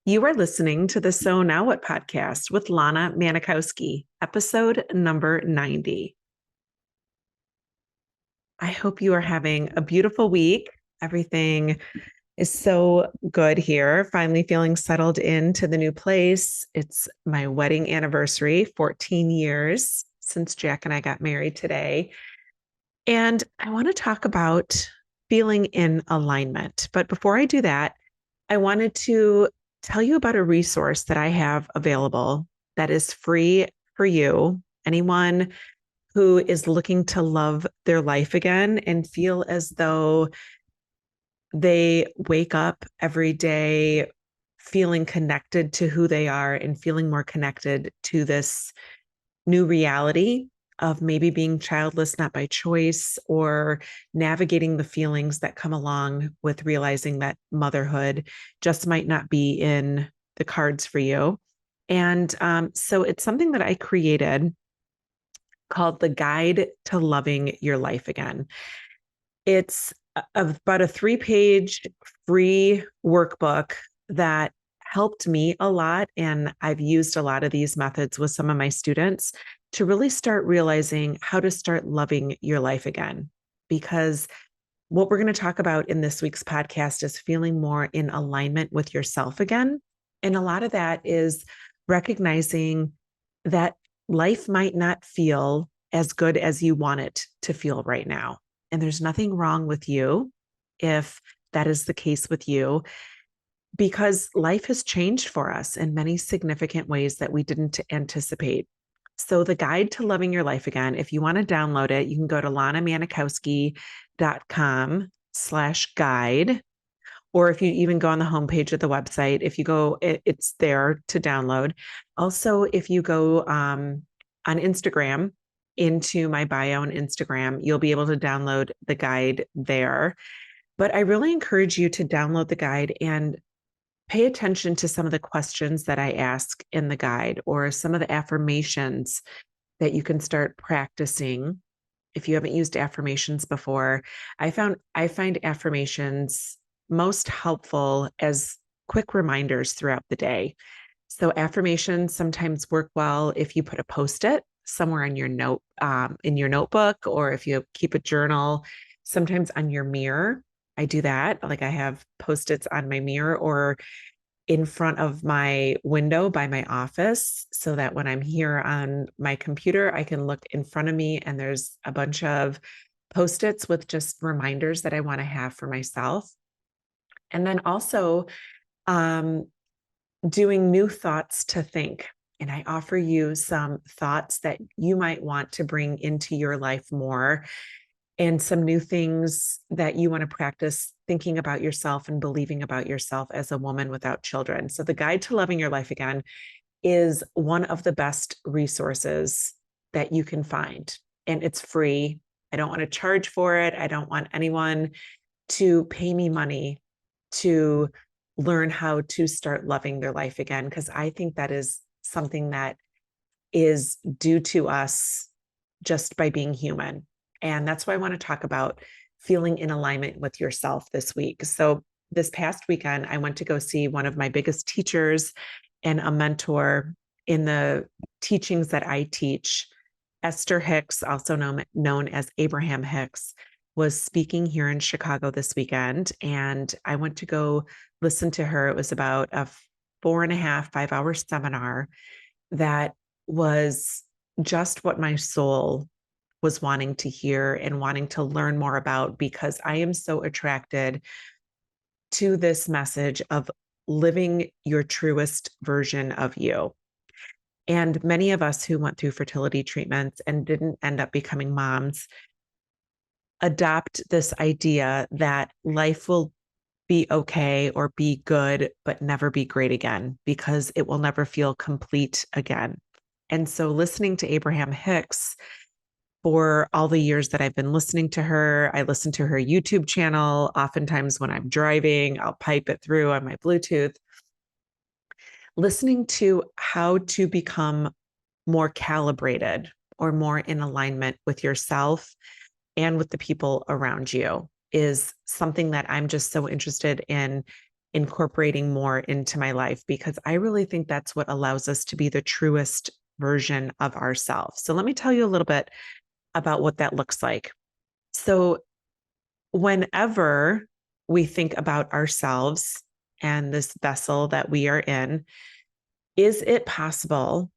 You are listening to the So Now What podcast with Lana Manikowski, episode number 90. I hope you are having a beautiful week. Everything is so good here. Finally feeling settled into the new place. It's my wedding anniversary, 14 years since Jack and I got married today. And I want to talk about feeling in alignment. But before I do that, I wanted to tell you about a resource that I have available that is free for you, anyone who is looking to love their life again and feel as though they wake up every day feeling connected to who they are and feeling more connected to this new reality of maybe being childless, not by choice, or navigating the feelings that come along with realizing that motherhood just might not be in the cards for you. And so it's something that I created called the Guide to Loving Your Life Again. It's about a 3-page free workbook that helped me a lot. And I've used a lot of these methods with some of my students to really start realizing how to start loving your life again. Because what we're going to talk about in this week's podcast is feeling more in alignment with yourself again. And a lot of that is recognizing that life might not feel as good as you want it to feel right now. And there's nothing wrong with you if that is the case with you, because life has changed for us in many significant ways that we didn't anticipate. So the Guide to Loving Your Life Again, if you want to download it, you can go to lanamanikowski.com/guide. Or if you even go on the homepage of the website, if you go, it's there to download. Also, if you go on Instagram into my bio on Instagram, you'll be able to download the guide there. But I really encourage you to download the guide and pay attention to some of the questions that I ask in the guide or some of the affirmations that you can start practicing. If you haven't used affirmations before, I find affirmations most helpful as quick reminders throughout the day. So affirmations sometimes work well if you put a post-it somewhere in your notebook, or if you keep a journal, sometimes on your mirror. I do that. Like I have post-its on my mirror or in front of my window by my office, so that when I'm here on my computer, I can look in front of me and there's a bunch of post-its with just reminders that I want to have for myself. And then also doing new thoughts to think. And I offer you some thoughts that you might want to bring into your life more, and some new things that you want to practice thinking about yourself and believing about yourself as a woman without children. So the Guide to Loving Your Life Again is one of the best resources that you can find. And it's free. I don't want to charge for it. I don't want anyone to pay me money to learn how to start loving their life again, because I think that is something that is due to us just by being human. And that's why I want to talk about feeling in alignment with yourself this week. So this past weekend, I went to go see one of my biggest teachers and a mentor in the teachings that I teach. Esther Hicks, also known as Abraham Hicks, was speaking here in Chicago this weekend. And I went to go listen to her. It was about a 4.5, 5-hour seminar that was just what my soul was wanting to hear and wanting to learn more about, because I am so attracted to this message of living your truest version of you. And many of us who went through fertility treatments and didn't end up becoming moms adopt this idea that life will be okay or be good, but never be great again, because it will never feel complete again. And so listening to Abraham Hicks for all the years that I've been listening to her, I listen to her YouTube channel. Oftentimes when I'm driving, I'll pipe it through on my Bluetooth, listening to how to become more calibrated or more in alignment with yourself and with the people around you is something that I'm just so interested in incorporating more into my life, because I really think that's what allows us to be the truest version of ourselves. So let me tell you a little bit about what that looks like. So whenever we think about ourselves and this vessel that we are in, is it possible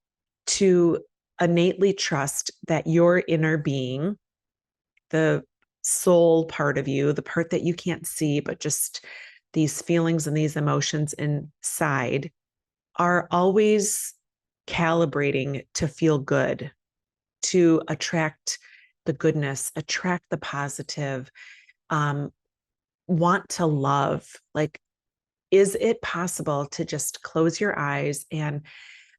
to innately trust that your inner being, the soul part of you, the part that you can't see, but just these feelings and these emotions inside, are always calibrating to feel good, to attract the goodness, attract the positive, um, want to love? Like, is it possible to just close your eyes and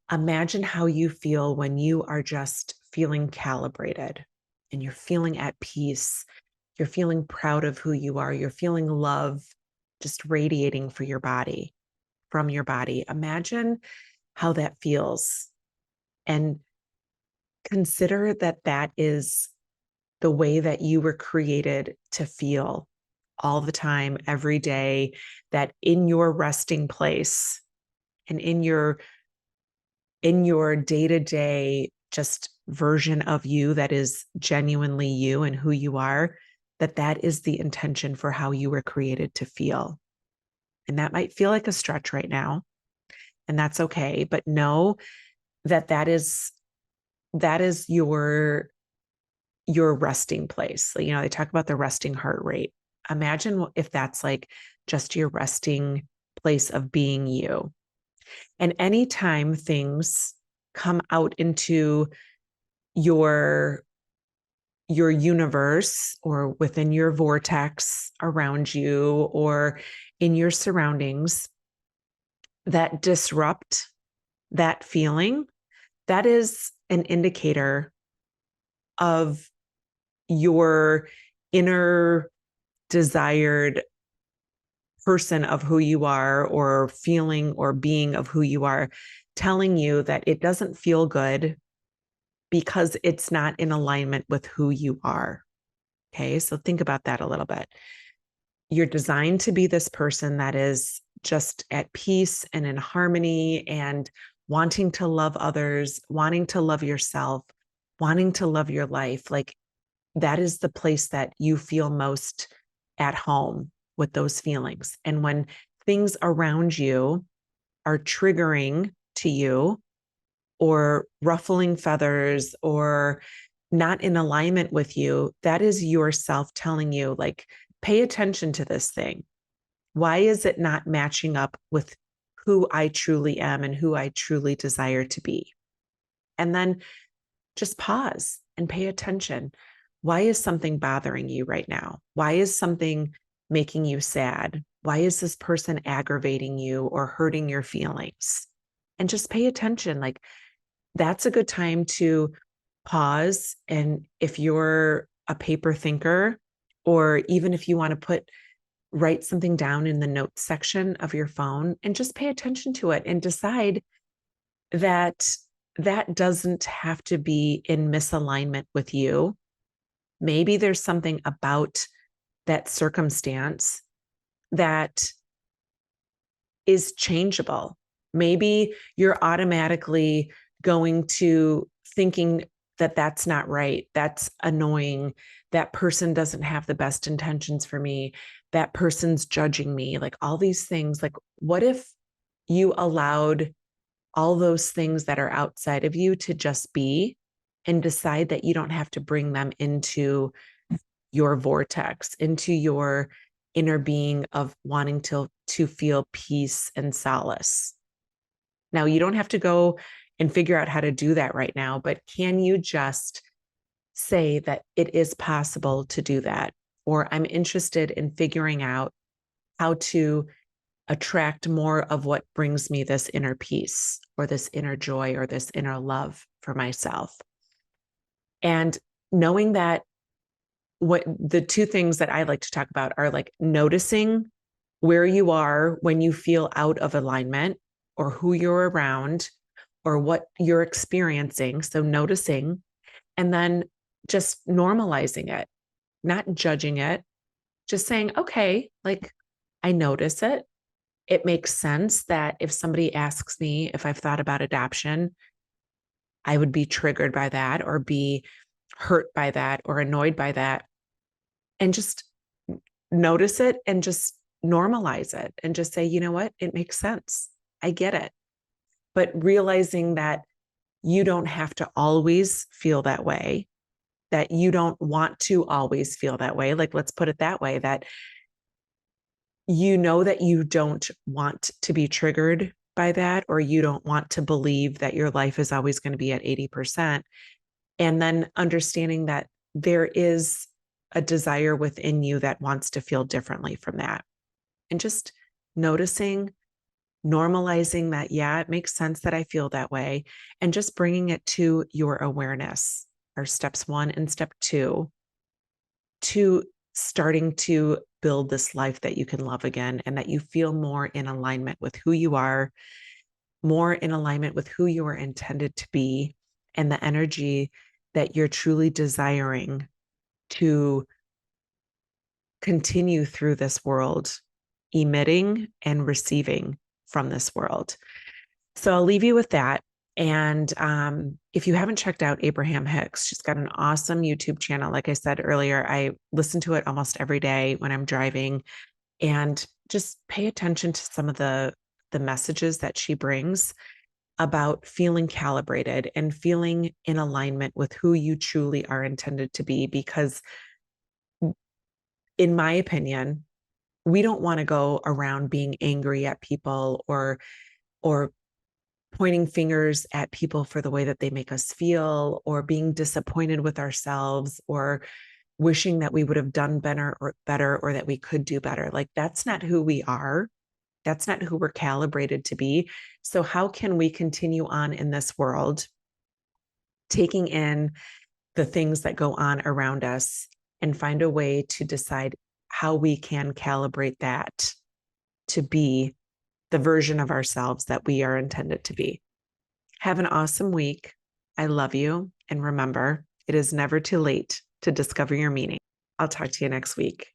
imagine how you feel when you are just feeling calibrated and you're feeling at peace? You're feeling proud of who you are. You're feeling love just radiating for your body, from your body. Imagine how that feels, and consider that that is the way that you were created to feel all the time, every day, that in your resting place and in your day-to-day just version of you that is genuinely you and who you are, that that is the intention for how you were created to feel. And that might feel like a stretch right now, and that's okay, but know that that is your resting place. You know, they talk about the resting heart rate. Imagine if that's like just your resting place of being you. And anytime things come out into your universe, or within your vortex around you, or in your surroundings, that disrupt that feeling, that is an indicator of your inner desired person of who you are, or feeling or being of who you are, telling you that it doesn't feel good because it's not in alignment with who you are. Okay, so think about that a little bit. You're designed to be this person that is just at peace and in harmony, and wanting to love others, wanting to love yourself, wanting to love your life. Like, that is the place that you feel most at home with those feelings. And when things around you are triggering to you, or ruffling feathers, or not in alignment with you, that is yourself telling you, like, pay attention to this thing. Why is it not matching up with who I truly am and who I truly desire to be? And then just pause and pay attention. Why is something bothering you right now? Why is something making you sad? Why is this person aggravating you or hurting your feelings? And just pay attention. Like, that's a good time to pause. And if you're a paper thinker, or even if you want to write something down in the notes section of your phone, and just pay attention to it and decide that that doesn't have to be in misalignment with you. Maybe there's something about that circumstance that is changeable. Maybe you're automatically going to thinking that that's not right. That's annoying. That person doesn't have the best intentions for me. That person's judging me. Like, all these things. Like, what if you allowed all those things that are outside of you to just be, and decide that you don't have to bring them into your vortex, into your inner being of wanting to feel peace and solace? Now, you don't have to go and figure out how to do that right now, but can you just say that it is possible to do that? Or, I'm interested in figuring out how to attract more of what brings me this inner peace, or this inner joy, or this inner love for myself. And knowing that, what the two things that I like to talk about are like noticing where you are when you feel out of alignment, or who you're around, or what you're experiencing. So noticing, and then just normalizing it, not judging it, just saying, okay, like, I notice it. it makes sense that if somebody asks me if I've thought about adoption, I would be triggered by that or be hurt by that or annoyed by that, and just notice it and just normalize it and just say, you know what? It makes sense. I get it. But realizing that you don't have to always feel that way, that you don't want to always feel that way. Like, let's put it that way, that you know that you don't want to be triggered by that, or you don't want to believe that your life is always going to be at 80%. And then understanding that there is a desire within you that wants to feel differently from that. And just noticing, normalizing that, yeah, it makes sense that I feel that way, and just bringing it to your awareness are steps 1 and step 2 to starting to build this life that you can love again, and that you feel more in alignment with who you are, more in alignment with who you are intended to be, and the energy that you're truly desiring to continue through this world, emitting and receiving from this world. So I'll leave you with that. And if you haven't checked out Abraham Hicks, she's got an awesome YouTube channel. Like I said earlier, I listen to it almost every day when I'm driving, and just pay attention to some of the messages that she brings about feeling calibrated and feeling in alignment with who you truly are intended to be. Because in my opinion, we don't want to go around being angry at people or pointing fingers at people for the way that they make us feel, or being disappointed with ourselves, or wishing that we would have done better or that we could do better. Like, that's not who we are. That's not who we're calibrated to be. So how can we continue on in this world, taking in the things that go on around us, and find a way to decide how we can calibrate that to be the version of ourselves that we are intended to be. Have an awesome week. I love you. And remember, it is never too late to discover your meaning. I'll talk to you next week.